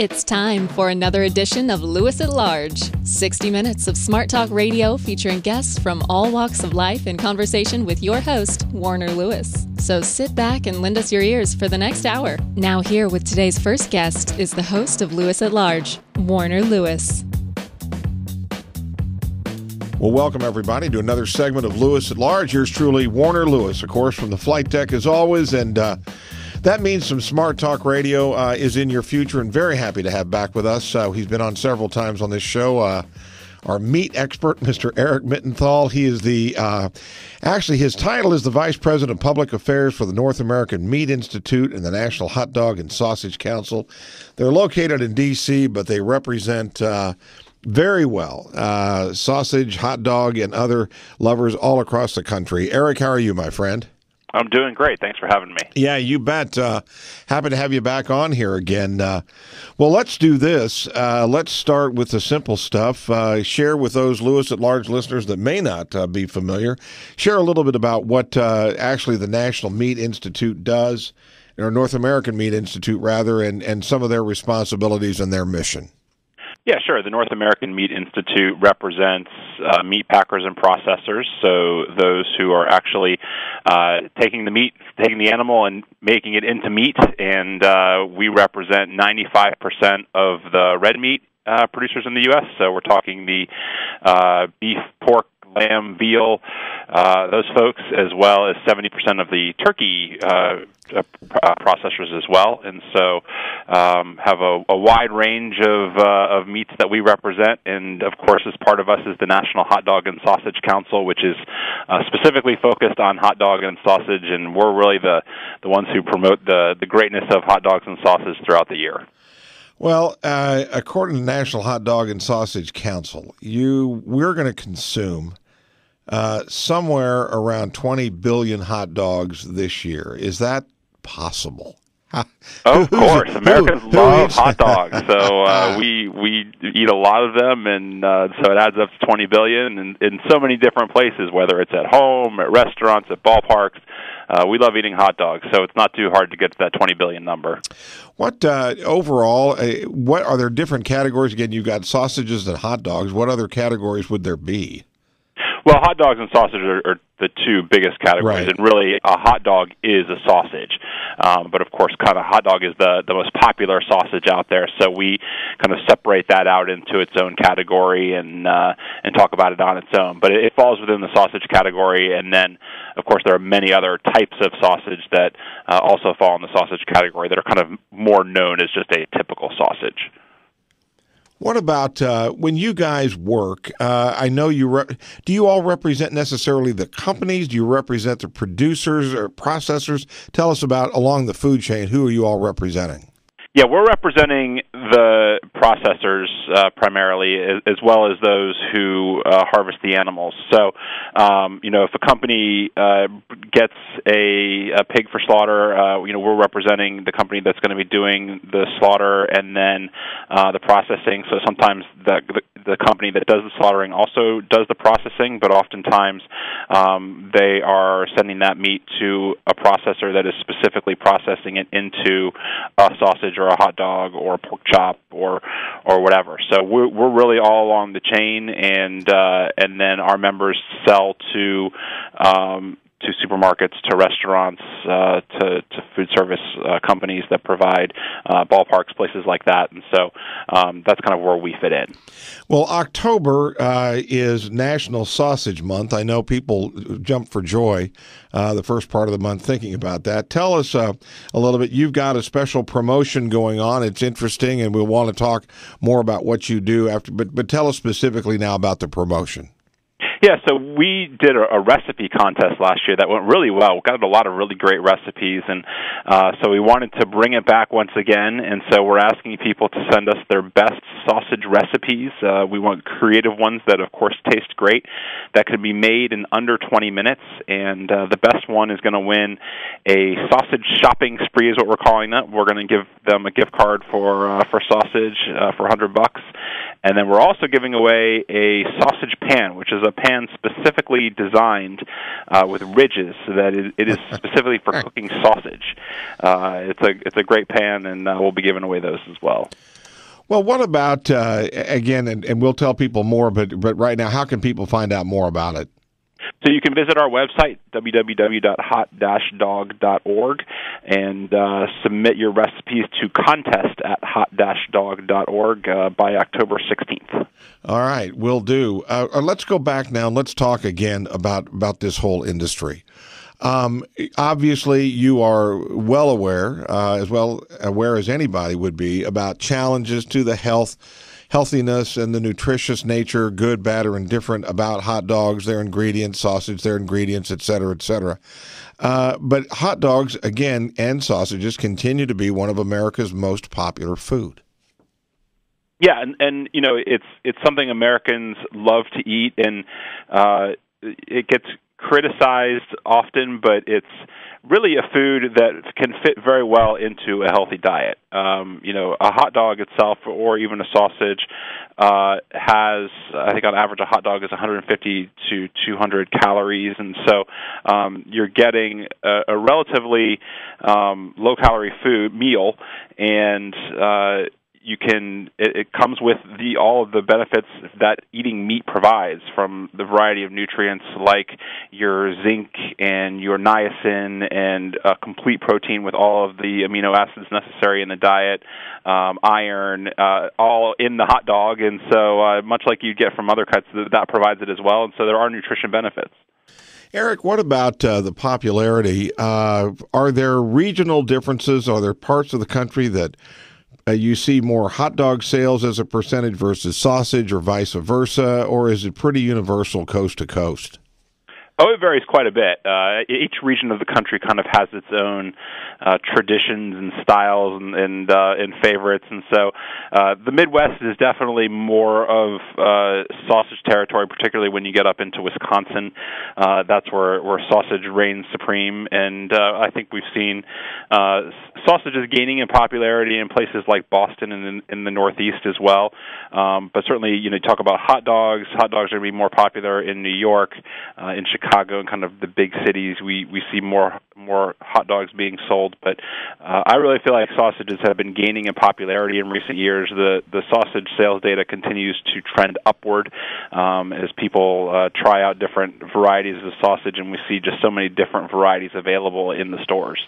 It's time for another edition of Lewis at Large, 60 minutes of smart talk radio featuring guests from all walks of life in conversation with your host, Warner Lewis. So sit back and lend us your ears for the next hour. Now here with today's first guest is the host of Lewis at Large, Warner Lewis. Well, welcome everybody to another segment of Lewis at Large. Here's truly Warner Lewis, of course, from the flight deck as always, and that means some Smart Talk Radio is in your future, and very happy to have back with us. He's been on several times on this show. Our meat expert, Mr. Eric Mittenthal. He is actually his title is the Vice President of Public Affairs for the North American Meat Institute and the National Hot Dog and Sausage Council. They're located in D.C., but they represent very well sausage, hot dog, and other lovers all across the country. Eric, how are you, my friend? I'm doing great. Thanks for having me. Yeah, you bet. Happy to have you back on here again. Well, let's do this. Let's start with the simple stuff. Share with those Lewis at Large listeners that may not be familiar. Share a little bit about what actually the National Meat Institute does, or North American Meat Institute, rather, and some of their responsibilities and their mission. Yeah, sure. The North American Meat Institute represents meat packers and processors, so those who are actually taking the animal and making it into meat, and we represent 95% of the red meat producers in the U.S., so we're talking the beef, pork, lamb, veal, those folks, as well as 70% of the turkey processors as well, and so have a wide range of meats that we represent. And of course, as part of us is the National Hot Dog and Sausage Council, which is specifically focused on hot dog and sausage, and we're really the ones who promote the greatness of hot dogs and sausage throughout the year. Well, according to the National Hot Dog and Sausage Council, we're going to consume somewhere around 20 billion hot dogs this year. Is that possible? Of course, Americans love hot dogs, so we eat a lot of them, and so it adds up to 20 billion in so many different places, whether it's at home, at restaurants, at ballparks. We love eating hot dogs, so it's not too hard to get to that 20 billion number. What overall, what are there different categories? Again, you've got sausages and hot dogs. What other categories would there be? Well, hot dogs and sausage are the two biggest categories, right. And really a hot dog is a sausage. But of course, kind of hot dog is the most popular sausage out there, so we kind of separate that out into its own category and talk about it on its own. But it falls within the sausage category, and then, of course, there are many other types of sausage that also fall in the sausage category that are kind of more known as just a typical sausage. What about when you guys work? I know do you all represent necessarily the companies? Do you represent the producers or processors? Tell us about along the food chain. Who are you all representing? Yeah, we're representing the processors primarily, as well as those who harvest the animals. So, if a company gets a pig for slaughter, we're representing the company that's going to be doing the slaughter and then the processing. So sometimes the company that does the slaughtering also does the processing, but oftentimes they are sending that meat to a processor that is specifically processing it into a sausage or a hot dog or a pork chop or whatever. So we're really all along the chain, and then our members sell to supermarkets, to restaurants, to food service companies that provide ballparks, places like that. And so that's kind of where we fit in. Well, October is National Sausage Month. I know people jump for joy the first part of the month thinking about that. Tell us a little bit. You've got a special promotion going on. It's interesting, and we'll want to talk more about what you do after. But tell us specifically now about the promotion. Yeah, so we did a recipe contest last year that went really well. We got a lot of really great recipes, and so we wanted to bring it back once again, and so we're asking people to send us their best sausage recipes. We want creative ones that, of course, taste great, that can be made in under 20 minutes, and the best one is going to win a sausage shopping spree is what we're calling that. We're going to give them a gift card for sausage for $100, and then we're also giving away a sausage pan, which is a pan specifically designed with ridges so that it is specifically for cooking sausage. It's a great pan, and we'll be giving away those as well. Well, what about, again, and we'll tell people more, but right now, how can people find out more about it? So you can visit our website, www.hot-dog.org, and submit your recipes to contest@hot-dog.org by October 16th. All right, will do. Let's go back now and let's talk again about this whole industry. Obviously, you are well aware as anybody would be, about challenges to the healthiness and the nutritious nature, good, bad, or indifferent, about hot dogs, their ingredients, sausage, their ingredients, et cetera, et cetera. But hot dogs, again, and sausages continue to be one of America's most popular food. Yeah, and you know, it's something Americans love to eat, and it gets criticized often, but it's really a food that can fit very well into a healthy diet. You know, a hot dog itself, or even a sausage, has, I think on average, a hot dog is 150 to 200 calories, and so you're getting a relatively low-calorie meal, and it comes with all of the benefits that eating meat provides, from the variety of nutrients like your zinc and your niacin, and a complete protein with all of the amino acids necessary in the diet, iron, all in the hot dog. And so much like you get from other cuts, that provides it as well. And so there are nutrition benefits. Eric, what about the popularity? Are there regional differences? Are there parts of the country that you see more hot dog sales as a percentage versus sausage, or vice versa, or is it pretty universal coast to coast? Oh, it varies quite a bit. Each region of the country kind of has its own traditions and styles and favorites, and so the Midwest is definitely more of sausage territory, particularly when you get up into Wisconsin. That's where sausage reigns supreme, and I think we've seen sausages gaining in popularity in places like Boston and in the Northeast as well. But certainly, you talk about hot dogs. Hot dogs are going to be more popular in New York, in Chicago, and kind of the big cities. We see more hot dogs being sold, but I really feel like sausages have been gaining in popularity in recent years. The sausage sales data continues to trend upward as people try out different varieties of sausage, and we see just so many different varieties available in the stores.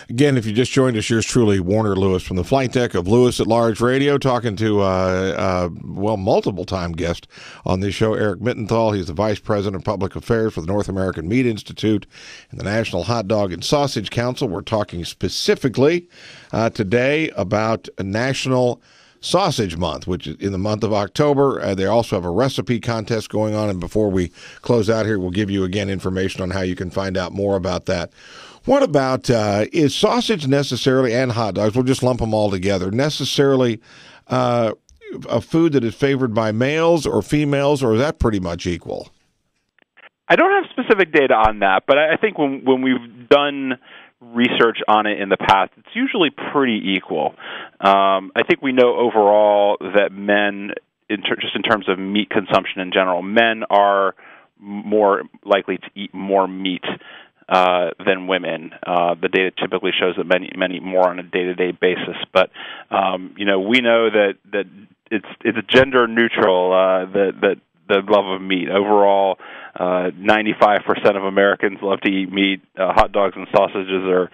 Again, if you just joined us, yours truly, Warner Lewis, from the flight deck of Lewis at Large Radio, talking to multiple-time guest on this show, Eric Mittenthal. He's the Vice President of Public Affairs for the North American Meat Institute and the National Hot Dog and Sausage Council. We're talking specifically today about National Sausage Month, which is in the month of October. They also have a recipe contest going on, and before we close out here, we'll give you again information on how you can find out more about that. What about, is sausage necessarily, and hot dogs, we'll just lump them all together, necessarily a food that is favored by males or females, or is that pretty much equal? I don't have specific data on that, but I think when we've done research on it in the past, it's usually pretty equal. I think we know overall that men, just in terms of meat consumption in general, men are more likely to eat more meat than women. The data typically shows that men eat more on a day-to-day basis, but we know that it's gender neutral. That the love of meat overall. 95% of Americans love to eat meat. Hot dogs and sausages are,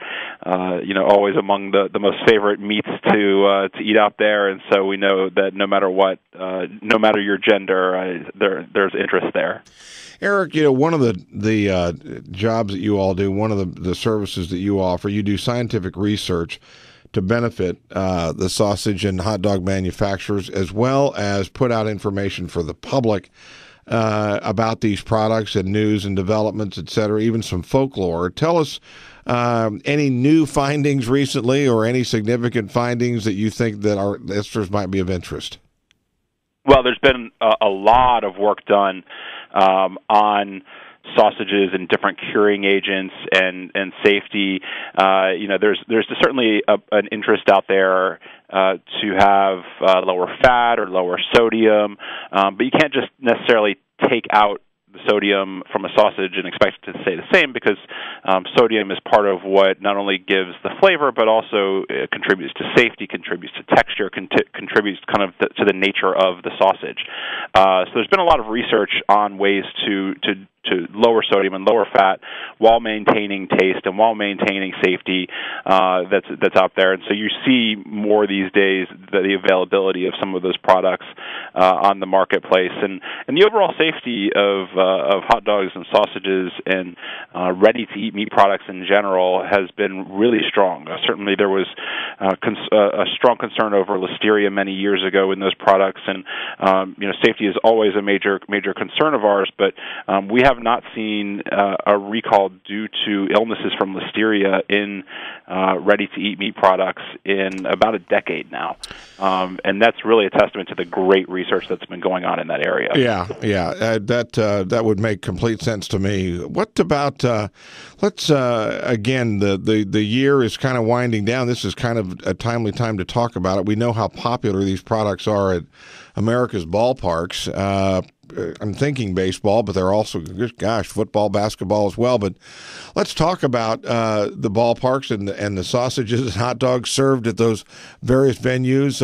always among the most favorite meats to eat out there, and so we know that no matter what, no matter your gender, there's interest there. Eric, one of the jobs that you all do, one of the services that you offer, you do scientific research to benefit the sausage and hot dog manufacturers, as well as put out information for the public about these products and news and developments, et cetera, even some folklore. Tell us any new findings recently, or any significant findings that you think that our listeners might be of interest. Well, there's been a lot of work done on sausages and different curing agents and safety. There's certainly an interest out there to have lower fat or lower sodium, but you can't just necessarily take out the sodium from a sausage and expect it to stay the same, because sodium is part of what not only gives the flavor, but also contributes to safety, contributes to texture, contributes kind of to the nature of the sausage. So there's been a lot of research on ways to lower sodium and lower fat while maintaining taste and while maintaining safety that's out there. And so you see more these days the availability of some of those products on the marketplace, and the overall safety of hot dogs and sausages and ready-to-eat meat products in general has been really strong. Certainly there was a strong concern over listeria many years ago in those products, and safety is always a major concern of ours, but we have not seen a recall due to illnesses from listeria in ready-to-eat meat products in about a decade now, and that's really a testament to the great research that's been going on in that area. That would make complete sense to me. What about let's again, the year is kind of winding down. This is kind of a timely time to talk about it. We know how popular these products are at America's ballparks. I'm thinking baseball, but they're also, football, basketball as well. But let's talk about the ballparks and the sausages and hot dogs served at those various venues.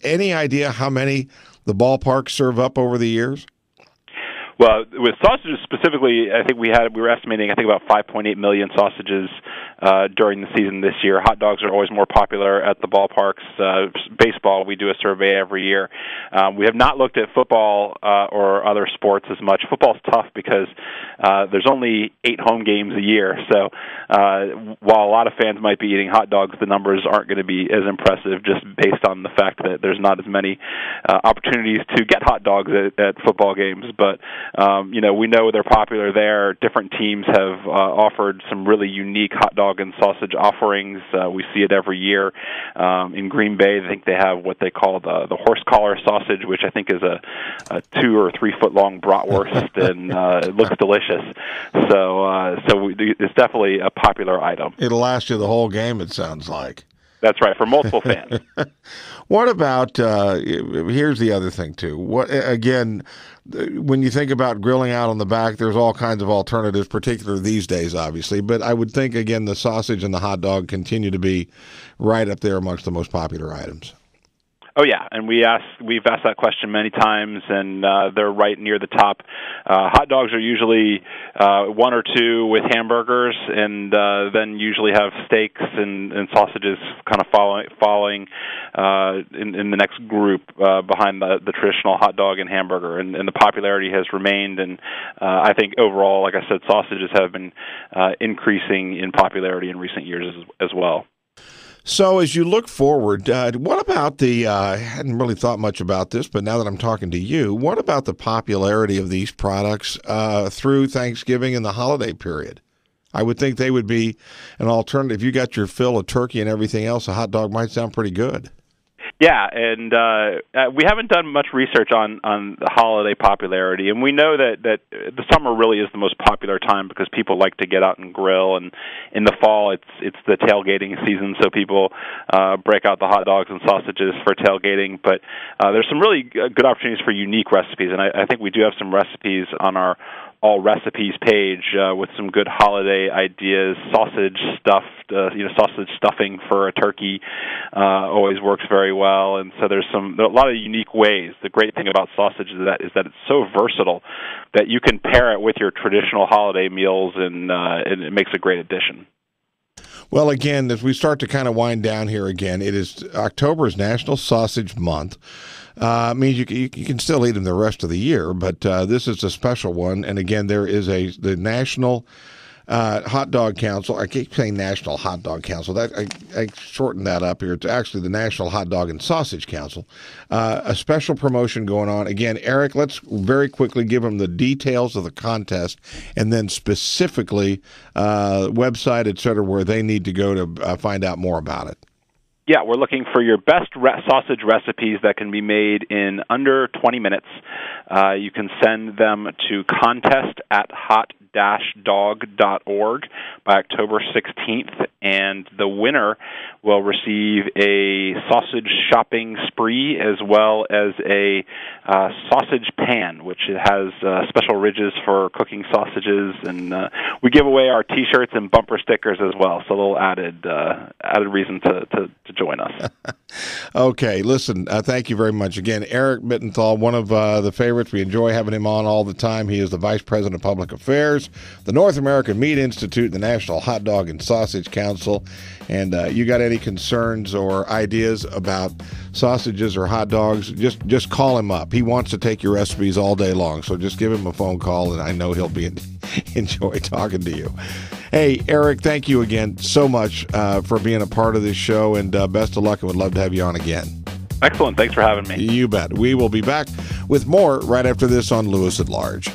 Any idea how many the ballparks serve up over the years? Well, with sausages specifically, I think we were estimating about 5.8 million sausages during the season this year. Hot dogs are always more popular at the ballparks. Baseball, we do a survey every year. We have not looked at football or other sports as much. Football's tough because there's only 8 home games a year. So while a lot of fans might be eating hot dogs, the numbers aren't going to be as impressive just based on the fact that there's not as many opportunities to get hot dogs at football games. But we know they're popular there. Different teams have offered some really unique hot dog and sausage offerings. We see it every year. In Green Bay, I think they have what they call the horse collar sausage, which I think is a 2 or 3 foot long bratwurst, and it looks delicious. So it's definitely a popular item. It'll last you the whole game, it sounds like. That's right, for multiple fans. What about, here's the other thing, too. When you think about grilling out on the back, there's all kinds of alternatives, particularly these days, obviously. But I would think, again, the sausage and the hot dog continue to be right up there amongst the most popular items. Oh yeah, and we've asked that question many times, and they're right near the top. Hot dogs are usually 1 or 2 with hamburgers, and then usually have steaks and sausages kind of following in the next group behind the traditional hot dog and hamburger, and the popularity has remained. And I think overall, like I said, sausages have been increasing in popularity in recent years as well. So as you look forward, what about I hadn't really thought much about this, but now that I'm talking to you, what about the popularity of these products through Thanksgiving and the holiday period? I would think they would be an alternative. If you got your fill of turkey and everything else, a hot dog might sound pretty good. Yeah, and we haven't done much research on the holiday popularity, and we know that the summer really is the most popular time because people like to get out and grill, and in the fall it's the tailgating season, so people break out the hot dogs and sausages for tailgating. But there's some really good opportunities for unique recipes, and I think we do have some recipes on our All Recipes page with some good holiday ideas. Sausage stuffing for a turkey always works very well, and so there are a lot of unique ways. The great thing about sausage is that it's so versatile that you can pair it with your traditional holiday meals, and it makes a great addition. Well, again, as we start to kind of wind down here again, October is National Sausage Month. Means you can still eat them the rest of the year, but this is a special one. And again, there is the National Hot Dog Council. I keep saying National Hot Dog Council. I shortened that up here. It's actually the National Hot Dog and Sausage Council. A special promotion going on. Again, Eric, let's very quickly give them the details of the contest, and then specifically website, et cetera, where they need to go to find out more about it. Yeah, we're looking for your best sausage recipes that can be made in under 20 minutes. You can send them to contest@hot-dog.org by October 16th, and the winner will receive a sausage shopping spree as well as a sausage pan, which has special ridges for cooking sausages, and we give away our T-shirts and bumper stickers as well, so a little added reason to join us. Okay, listen, thank you very much. Again, Eric Mittenthal, one of the favorites. We enjoy having him on all the time. He is the Vice President of Public Affairs, the North American Meat Institute, the National Hot Dog and Sausage Council. And you got any concerns or ideas about sausages or hot dogs, just call him up. He wants to take your recipes all day long, so just give him a phone call, and I know he'll enjoy talking to you. Hey, Eric, thank you again so much for being a part of this show, and best of luck, and would love to have you on again. Excellent. Thanks for having me. You bet. We will be back with more right after this on Lewis at Large.